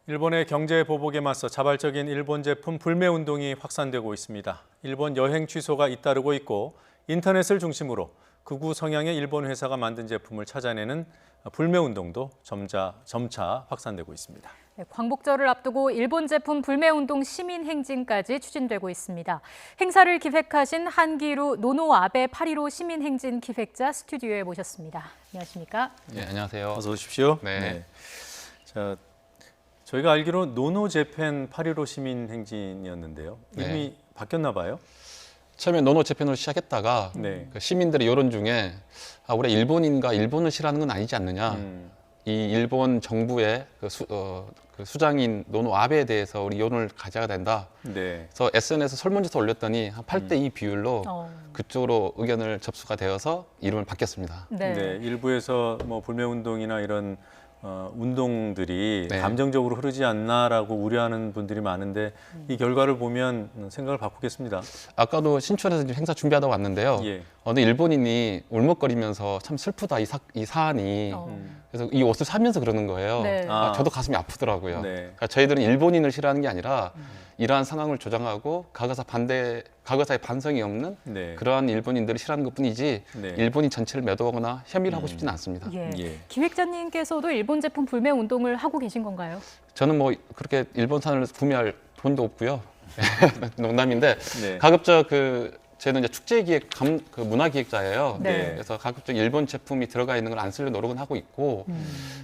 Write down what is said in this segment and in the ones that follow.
일본의 경제 보복에 맞서 자발적인 일본 제품 불매 운동이 확산되고 있습니다. 일본 여행 취소가 잇따르고 있고 인터넷을 중심으로 극우 성향의 일본 회사가 만든 제품을 찾아내는 불매 운동도 점차 확산되고 있습니다. 광복절을 앞두고 일본 제품 불매 운동 시민 행진까지 추진되고 있습니다. 행사를 기획하신 한기루 노노 아베 8.15 시민 행진 기획자 스튜디오에 모셨습니다. 안녕하십니까? 네, 안녕하세요. 어서 오십시오. 네. 자, 저희가 알기로 노노 재팬 8.15 시민 행진이었는데요. 이름이 네. 바뀌었나 봐요. 처음에 노노 재팬으로 시작했다가 네. 그 시민들의 여론 중에 우리 일본인과 일본을 싫어하는 건 아니지 않느냐. 이 일본 정부의 그 수장인 노노 아베에 대해서 우리 여론을 가져야 된다. 네. 그래서 SNS에 설문조사 올렸더니 한 8대2 비율로 그쪽으로 의견을 접수가 되어서 이름을 바뀌었습니다. 네. 네, 일부에서 뭐 불매 운동이나 이런 운동들이 네. 감정적으로 흐르지 않나라고 우려하는 분들이 많은데 이 결과를 보면 생각을 바꾸겠습니다. 아까도 신촌에서 지금 행사 준비하다 왔는데요. 예. 어느 일본인이 울먹거리면서 참 슬프다 이 사안이. 그래서 이 옷을 사면서 그러는 거예요. 네. 저도 가슴이 아프더라고요. 네. 그러니까 저희들은 일본인을 싫어하는 게 아니라 이러한 상황을 조장하고 과거사의 반성이 없는 네. 그러한 일본인들을 싫어하는 것뿐이지 네. 일본인 전체를 매도하거나 혐의를 하고 싶지는 않습니다. 예. 예. 기획자님께서도 일본 제품 불매 운동을 하고 계신 건가요? 저는 뭐 그렇게 일본산을 구매할 돈도 없고요. 농담인데 네. 가급적 저는 이제 축제기획 그 문화기획자예요. 네. 그래서 가급적 일본 제품이 들어가 있는 걸 안 쓰려 노력은 하고 있고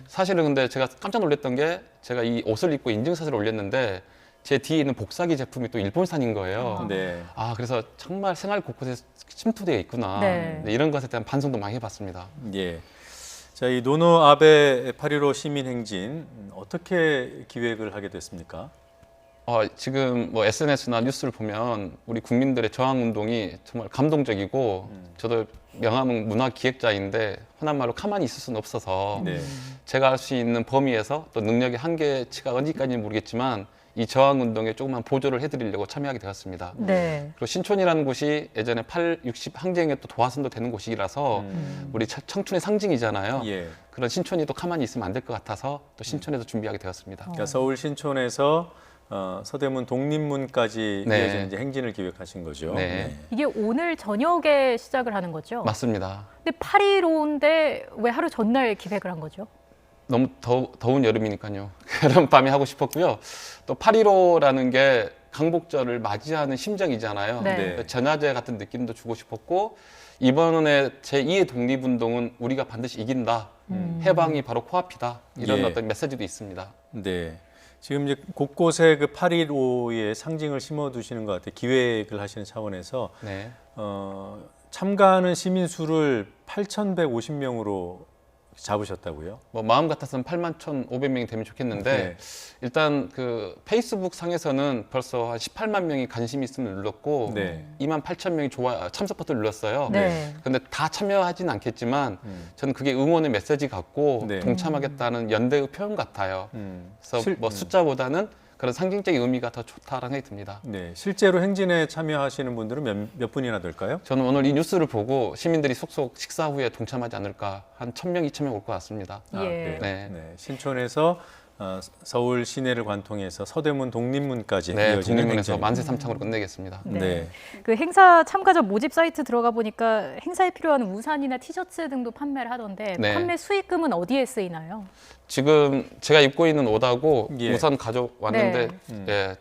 사실은 근데 제가 깜짝 놀랐던 게 제가 이 옷을 입고 인증사진을 올렸는데 제 뒤에 있는 복사기 제품이 또 일본산인 거예요. 네. 그래서 정말 생활 곳곳에 침투되어 있구나. 네. 이런 것에 대한 반성도 많이 해봤습니다. 예. 자, 이 노노 아베 8.15 시민 행진 어떻게 기획을 하게 됐습니까? 지금 뭐 SNS나 뉴스를 보면 우리 국민들의 저항 운동이 정말 감동적이고 저도 명함은 문화 기획자인데 흔한 말로 가만히 있을 수는 없어서 네. 제가 할 수 있는 범위에서 또 능력의 한계치가 어디까지는 모르겠지만 이 저항 운동에 조금만 보조를 해드리려고 참여하게 되었습니다. 네. 그리고 신촌이라는 곳이 예전에 60 항쟁에 또 도화선도 되는 곳이라서 우리 청춘의 상징이잖아요. 예. 그런 신촌이 또 가만히 있으면 안 될 것 같아서 또 신촌에서 준비하게 되었습니다. 그러니까 서울 신촌에서 서대문 독립문까지 네. 이어지는 이제 행진을 기획하신 거죠. 네. 이게 오늘 저녁에 시작을 하는 거죠? 맞습니다. 근데 8.15인데 왜 하루 전날 기획을 한 거죠? 너무 더운 여름이니까요. 그런 밤에 하고 싶었고요. 또 8.15라는 게 강복절을 맞이하는 심정이잖아요. 네. 전야제 같은 느낌도 주고 싶었고 이번에 제2의 독립운동은 우리가 반드시 이긴다. 해방이 바로 코앞이다. 이런 예. 어떤 메시지도 있습니다. 네. 지금 이제 곳곳에 그 8.15의 상징을 심어두시는 것 같아요. 기획을 하시는 차원에서 네. 참가하는 시민 수를 8,150명으로 잡으셨다고요? 뭐 마음 같아서는 81,500명이 되면 좋겠는데 네. 일단 그 페이스북 상에서는 벌써 한 18만 명이 관심이 있음을 눌렀고 네. 28,000명이 참석 버튼을 눌렀어요. 네. 근데 다 참여하진 않겠지만 저는 그게 응원의 메시지 같고 네. 동참하겠다는 연대의 표현 같아요. 그래서 뭐 숫자보다는 그런 상징적인 의미가 더 좋다라는 생각이 듭니다. 네. 실제로 행진에 참여하시는 분들은 몇 분이나 될까요? 저는 오늘 이 뉴스를 보고 시민들이 속속 식사 후에 동참하지 않을까 한 1,000명, 2,000명 올 것 같습니다. 예. 그래요? 네. 네. 신촌에서 서울 시내를 관통해서 서대문 독립문까지 네, 이어지는 독립문에서 행진. 만세삼창으로 끝내겠습니다. 네. 그 행사 참가자 모집 사이트 들어가 보니까 행사에 필요한 우산이나 티셔츠 등도 판매를 하던데 네. 판매 수익금은 어디에 쓰이나요? 지금 제가 입고 있는 옷하고 예. 우산 가져왔는데 예,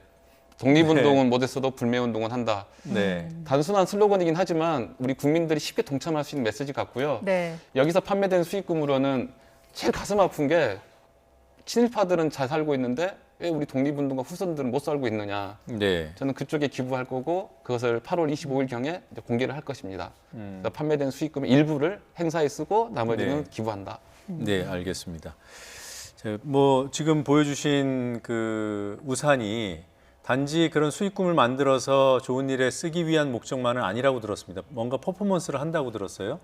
독립운동은 못했어도 불매운동은 한다. 네. 단순한 슬로건이긴 하지만 우리 국민들이 쉽게 동참할 수 있는 메시지 같고요. 네. 여기서 판매된 수익금으로는 제일 가슴 아픈 게 친일파들은 잘 살고 있는데 왜 우리 독립운동가 후손들은 못 살고 있느냐. 네. 저는 그쪽에 기부할 거고 그것을 8월 25일경에 공개를 할 것입니다. 그래서 판매된 수익금의 일부를 행사에 쓰고 나머지는 네. 기부한다. 네, 알겠습니다. 자, 뭐 지금 보여주신 그 우산이 단지 그런 수익금을 만들어서 좋은 일에 쓰기 위한 목적만은 아니라고 들었습니다. 뭔가 퍼포먼스를 한다고 들었어요?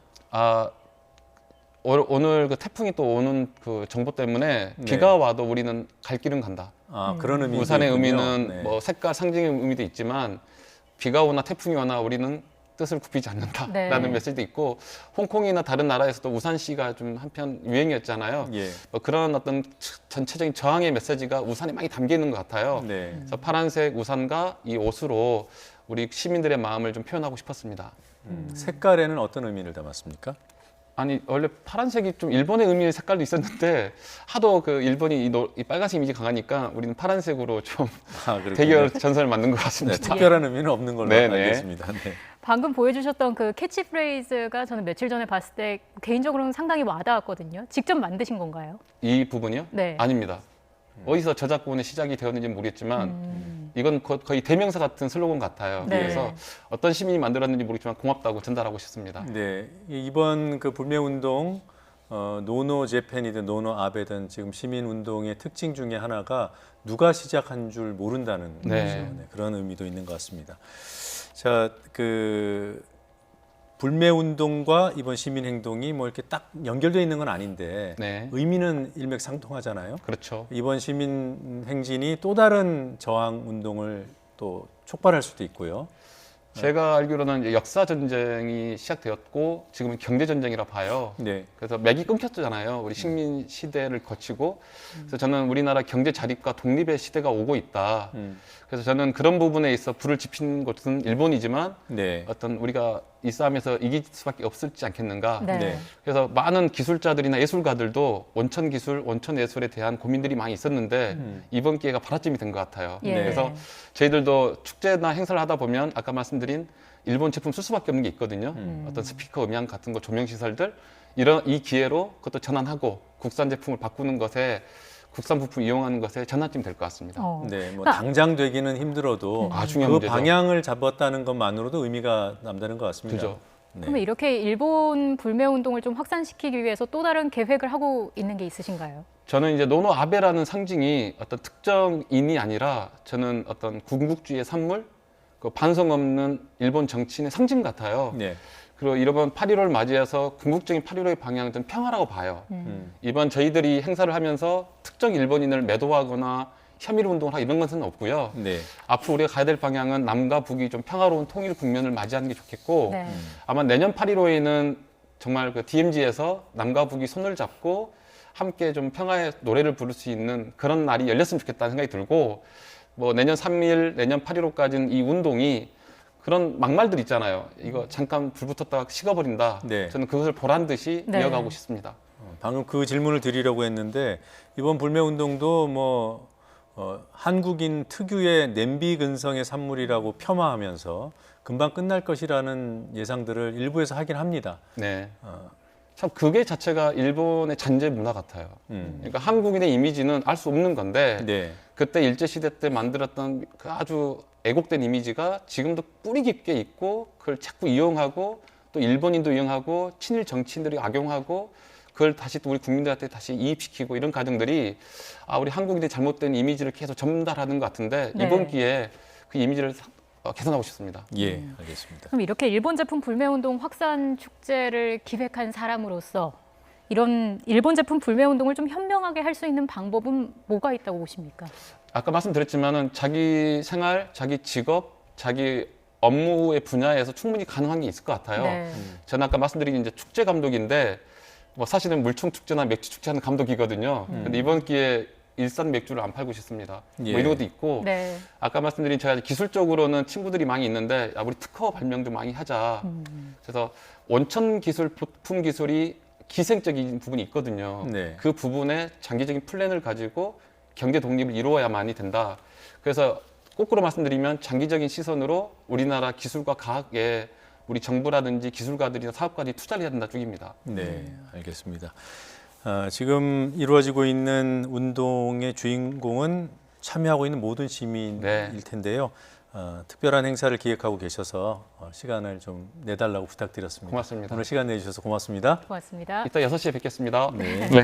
오늘 그 태풍이 또 오는 그 정보 때문에 네. 비가 와도 우리는 갈 길은 간다. 그런 의미. 우산의 의미는 네. 뭐 색깔 상징의 의미도 있지만 비가 오나 태풍이 오나 우리는 뜻을 굽히지 않는다라는 네. 메시지도 있고 홍콩이나 다른 나라에서도 우산시가 좀 한편 유행이었잖아요. 예. 뭐 그런 어떤 전체적인 저항의 메시지가 우산에 많이 담겨 있는 것 같아요. 네. 그래서 파란색 우산과 이 옷으로 우리 시민들의 마음을 좀 표현하고 싶었습니다. 색깔에는 어떤 의미를 담았습니까? 아니 원래 파란색이 좀 일본의 의미의 색깔도 있었는데 하도 그 일본이 이 빨간색 이미지 강하니까 우리는 파란색으로 좀 그렇군요. 대결 전선을 만든 것 네, 같습니다. 특별한 의미는 없는 걸로 네네. 알겠습니다. 네. 방금 보여주셨던 그 캐치프레이즈가 저는 며칠 전에 봤을 때 개인적으로는 상당히 와닿았거든요. 직접 만드신 건가요? 이 부분이요? 네. 아닙니다. 어디서 저작권의 시작이 되었는지는 모르겠지만 이건 거의 대명사 같은 슬로건 같아요. 네. 그래서 어떤 시민이 만들었는지 모르겠지만 고맙다고 전달하고 싶습니다. 네, 이번 그 불매운동 노노 재팬이든 노노 아베든 지금 시민운동의 특징 중에 하나가 누가 시작한 줄 모른다는 네. 거죠. 네, 그런 의미도 있는 것 같습니다. 자, 그 불매운동과 이번 시민행동이 뭐 이렇게 딱 연결되어 있는 건 아닌데 네. 의미는 일맥상통하잖아요. 그렇죠. 이번 시민행진이 또 다른 저항운동을 또 촉발할 수도 있고요. 제가 알기로는 이제 역사 전쟁이 시작되었고 지금은 경제 전쟁이라 봐요. 네, 그래서 맥이 끊겼잖아요. 우리 식민 시대를 거치고 그래서 저는 우리나라 경제 자립과 독립의 시대가 오고 있다. 그래서 저는 그런 부분에 있어 불을 지핀 곳은 일본이지만 네, 어떤 우리가 이 싸움에서 이길 수밖에 없을지 않겠는가. 네. 네. 그래서 많은 기술자들이나 예술가들도 원천 기술, 원천 예술에 대한 고민들이 많이 있었는데 이번 기회가 발화점이 된 것 같아요. 예. 그래서 저희들도 축제나 행사를 하다 보면 아까 말씀드린 일본 제품 쓸 수밖에 없는 게 있거든요. 어떤 스피커, 음향 같은 거, 조명 시설들 이 기회로 그것도 전환하고 국산 제품을 바꾸는 것에 국산 부품 이용하는 것에 전환점이 될 것 같습니다. 네, 뭐 당장 되기는 힘들어도 중요한 그 문제죠. 방향을 잡았다는 것만으로도 의미가 남다른 것 같습니다. 그죠. 네. 그러면 이렇게 일본 불매운동을 좀 확산시키기 위해서 또 다른 계획을 하고 있는 게 있으신가요? 저는 이제 노노 아베라는 상징이 어떤 특정인이 아니라 저는 어떤 군국주의의 산물, 그 반성 없는 일본 정치인의 상징 같아요. 네. 그리고 이번 8.15를 맞이해서 궁극적인 8.15의 방향은 좀 평화라고 봐요. 이번 저희들이 행사를 하면서 특정 일본인을 매도하거나 혐의로 운동을 하고 이런 것은 없고요. 네. 앞으로 우리가 가야 될 방향은 남과 북이 좀 평화로운 통일 국면을 맞이하는 게 좋겠고 네. 아마 내년 8.15에는 정말 그 DMZ에서 남과 북이 손을 잡고 함께 좀 평화의 노래를 부를 수 있는 그런 날이 열렸으면 좋겠다는 생각이 들고 뭐 내년 3일, 내년 8.15까지는 이 운동이 그런 막말들 있잖아요. 이거 잠깐 불 붙었다가 식어버린다. 네. 저는 그것을 보란 듯이 네. 이어가고 싶습니다. 방금 그 질문을 드리려고 했는데 이번 불매운동도 뭐 한국인 특유의 냄비 근성의 산물이라고 폄하하면서 금방 끝날 것이라는 예상들을 일부에서 하긴 합니다. 네. 참 그게 자체가 일본의 잔재 문화 같아요. 그러니까 한국인의 이미지는 알 수 없는 건데 네. 그때 일제시대 때 만들었던 그 아주 애국된 이미지가 지금도 뿌리 깊게 있고 그걸 자꾸 이용하고 또 일본인도 이용하고 친일 정치인들이 악용하고 그걸 다시 또 우리 국민들한테 다시 이입시키고 이런 과정들이 우리 한국인의 잘못된 이미지를 계속 전달하는 것 같은데 네. 이번 기회에 그 이미지를 개선하고 싶습니다. 예, 알겠습니다. 그럼 이렇게 일본 제품 불매운동 확산 축제를 기획한 사람으로서 이런 일본 제품 불매운동을 좀 현명하게 할 수 있는 방법은 뭐가 있다고 보십니까? 아까 말씀드렸지만은 자기 생활, 자기 직업, 자기 업무의 분야에서 충분히 가능한 게 있을 것 같아요. 네. 저는 아까 말씀드린 이제 축제 감독인데 뭐 사실은 물총 축제나 맥주 축제하는 감독이거든요. 근데 이번 기회에 일산 맥주를 안 팔고 싶습니다. 예. 뭐 이런 것도 있고 네. 아까 말씀드린 제가 기술적으로는 친구들이 많이 있는데 우리 특허 발명 좀 많이 하자. 그래서 원천 기술, 부품 기술이 기생적인 부분이 있거든요. 네. 그 부분에 장기적인 플랜을 가지고 경제 독립을 이루어야만이 된다. 그래서 거꾸로 말씀드리면 장기적인 시선으로 우리나라 기술과 과학에 우리 정부라든지 기술가들이나 사업가들이 투자를 해야 된다 쪽입니다. 네, 알겠습니다. 지금 이루어지고 있는 운동의 주인공은 참여하고 있는 모든 시민일 네. 텐데요. 특별한 행사를 기획하고 계셔서 시간을 좀 내달라고 부탁드렸습니다. 고맙습니다. 오늘 시간 내주셔서 고맙습니다. 고맙습니다. 이따 6시에 뵙겠습니다. 네. 네.